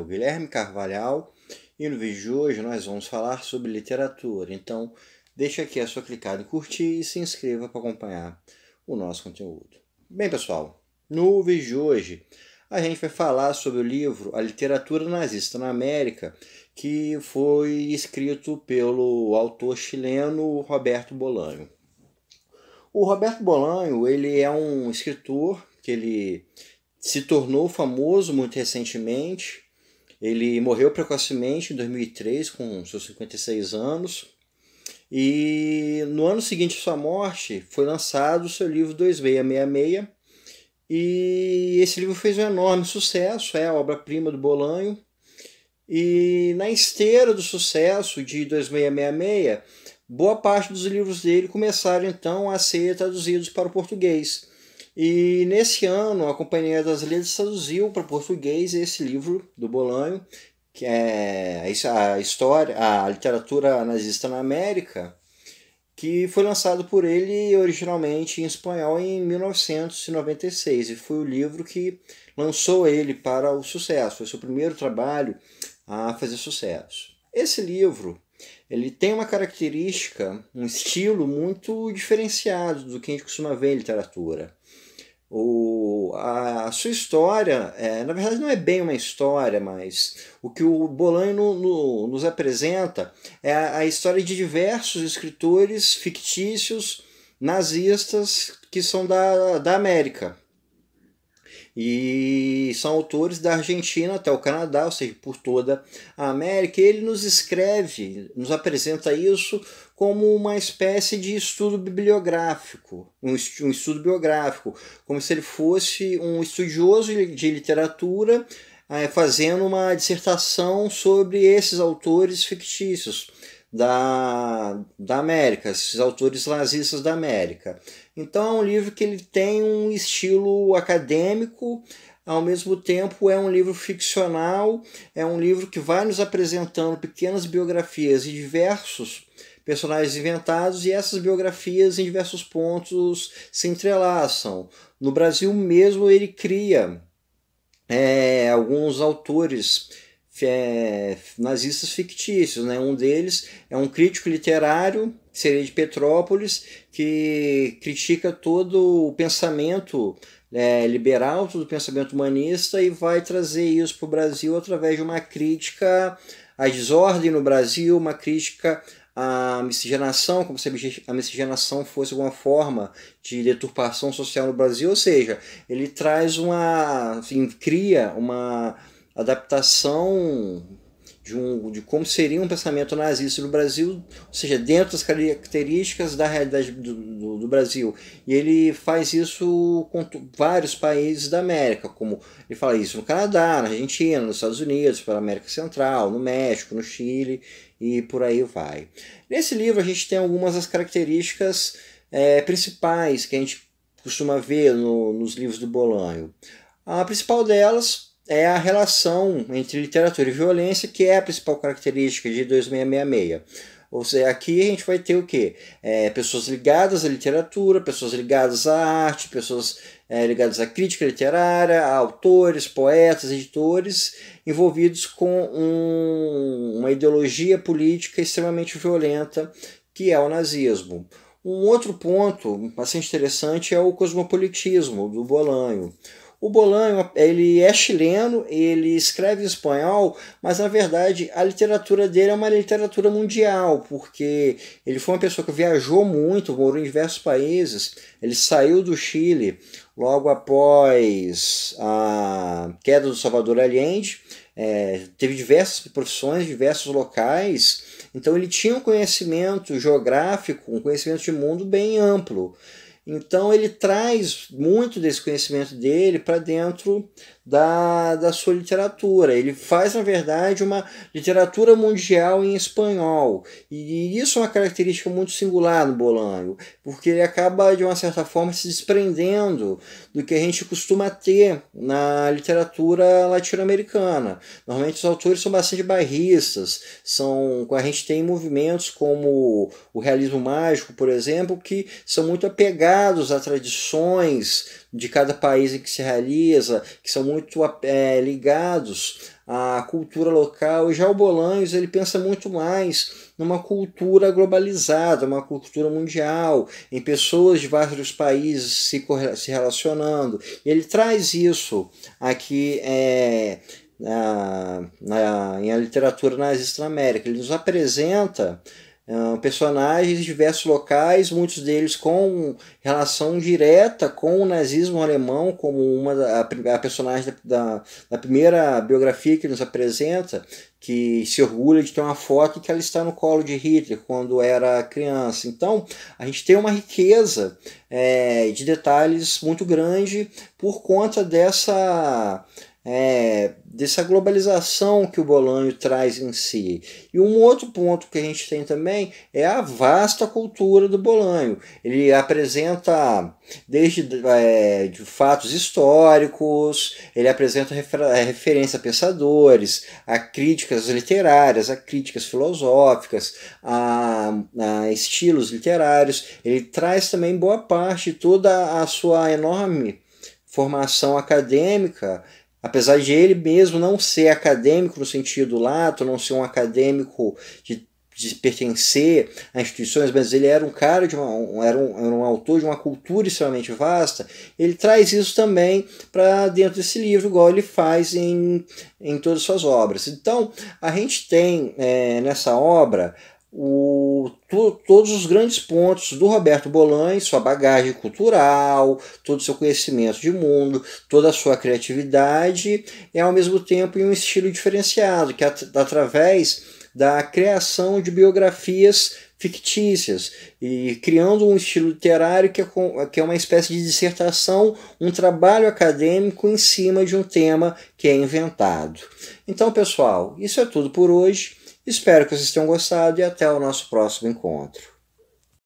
o Guilherme Carvalhal e no vídeo de hoje nós vamos falar sobre literatura. Então, deixa aqui a sua clicada em curtir e se inscreva para acompanhar o nosso conteúdo. Bem, pessoal, no vídeo de hoje a gente vai falar sobre o livro A Literatura Nazista na América, que foi escrito pelo autor chileno Roberto Bolanho. O Roberto Bolanho, ele é um escritor que ele se tornou famoso muito recentemente. Ele morreu precocemente em 2003, com seus 56 anos. E no ano seguinte à sua morte, foi lançado o seu livro 2666. E esse livro fez um enorme sucesso, é a obra-prima do Bolanho. E na esteira do sucesso de 2666, boa parte dos livros dele começaram então a ser traduzidos para o português. E nesse ano a Companhia das Letras traduziu para português esse livro do Bolanho, que é a literatura nazista na América, que foi lançado por ele originalmente em espanhol em 1996, e foi o livro que lançou ele para o sucesso, foi seu primeiro trabalho a fazer sucesso. Esse livro, ele tem uma característica, um estilo muito diferenciado do que a gente costuma ver em literatura. A sua história, na verdade não é bem uma história, mas o que o Bolanho nos apresenta é a história de diversos escritores fictícios nazistas que são da América. E são autores da Argentina até o Canadá, ou seja, por toda a América. E ele nos escreve, nos apresenta isso como uma espécie de estudo bibliográfico, um estudo biográfico, como se ele fosse um estudioso de literatura fazendo uma dissertação sobre esses autores fictícios da América, esses autores nazistas da América. Então é um livro que ele tem um estilo acadêmico, ao mesmo tempo é um livro ficcional, é um livro que vai nos apresentando pequenas biografias de diversos personagens inventados, e essas biografias em diversos pontos se entrelaçam. No Brasil mesmo ele cria alguns autores nazistas fictícios, né? Um deles é um crítico literário, que seria de Petrópolis, que critica todo o pensamento liberal, todo o pensamento humanista, e vai trazer isso para o Brasil através de uma crítica à desordem no Brasil, uma crítica à miscigenação, como se a miscigenação fosse alguma forma de deturpação social no Brasil. Ou seja, ele traz cria uma adaptação de como seria um pensamento nazista no Brasil, ou seja, dentro das características da realidade do Brasil. E ele faz isso com vários países da América, como ele fala isso no Canadá, na Argentina, nos Estados Unidos, pela América Central, no México, no Chile e por aí vai. Nesse livro a gente tem algumas das características principais que a gente costuma ver nos livros do Bolanho. A principal delas é a relação entre literatura e violência, que é a principal característica de 2666. Ou seja, aqui a gente vai ter o quê? Pessoas ligadas à literatura, pessoas ligadas à arte, pessoas ligadas à crítica literária, a autores, poetas, editores, envolvidos com uma ideologia política extremamente violenta, que é o nazismo. Um outro ponto bastante interessante é o cosmopolitismo do Bolanho. O Bolanho, ele é chileno, ele escreve em espanhol, mas na verdade a literatura dele é uma literatura mundial, porque ele foi uma pessoa que viajou muito, morou em diversos países. Ele saiu do Chile logo após a queda do Salvador Allende, teve diversas profissões, diversos locais, então ele tinha um conhecimento geográfico, um conhecimento de mundo bem amplo. Então ele traz muito desse conhecimento dele para dentro da sua literatura. Ele faz, na verdade, uma literatura mundial em espanhol. E isso é uma característica muito singular no Bolanho, porque ele acaba, de uma certa forma, se desprendendo do que a gente costuma ter na literatura latino-americana. Normalmente os autores são bastante bairristas, a gente tem movimentos como o realismo mágico, por exemplo, que são muito apegados a tradições de cada país em que se realiza, que são muito ligados à cultura local, e já o Bolanhos ele pensa muito mais numa cultura globalizada, uma cultura mundial, em pessoas de vários países se relacionando. E ele traz isso aqui em A Literatura Nazista na América. Ele nos apresenta personagens de diversos locais, muitos deles com relação direta com o nazismo alemão, como a personagem da primeira biografia que nos apresenta, que se orgulha de ter uma foto que ela está no colo de Hitler quando era criança. Então, a gente tem uma riqueza de detalhes muito grande por conta dessa globalização que o Bolanho traz em si. E um outro ponto que a gente tem também é a vasta cultura do Bolanho. Ele apresenta desde de fatos históricos, ele apresenta referência a pensadores, a críticas literárias, a críticas filosóficas, a estilos literários. Ele traz também boa parte de toda a sua enorme formação acadêmica. Apesar de ele mesmo não ser acadêmico no sentido lato, não ser um acadêmico de pertencer a instituições, mas ele era um cara era um autor de uma cultura extremamente vasta. Ele traz isso também para dentro desse livro, igual ele faz em todas as suas obras. Então, a gente tem nessa obra todos os grandes pontos do Roberto Bolanho, sua bagagem cultural, todo o seu conhecimento de mundo, toda a sua criatividade, e ao mesmo tempo em um estilo diferenciado, que através da criação de biografias fictícias e criando um estilo literário que é uma espécie de dissertação, um trabalho acadêmico em cima de um tema que é inventado. Então, pessoal, isso é tudo por hoje. Espero que vocês tenham gostado e até o nosso próximo encontro.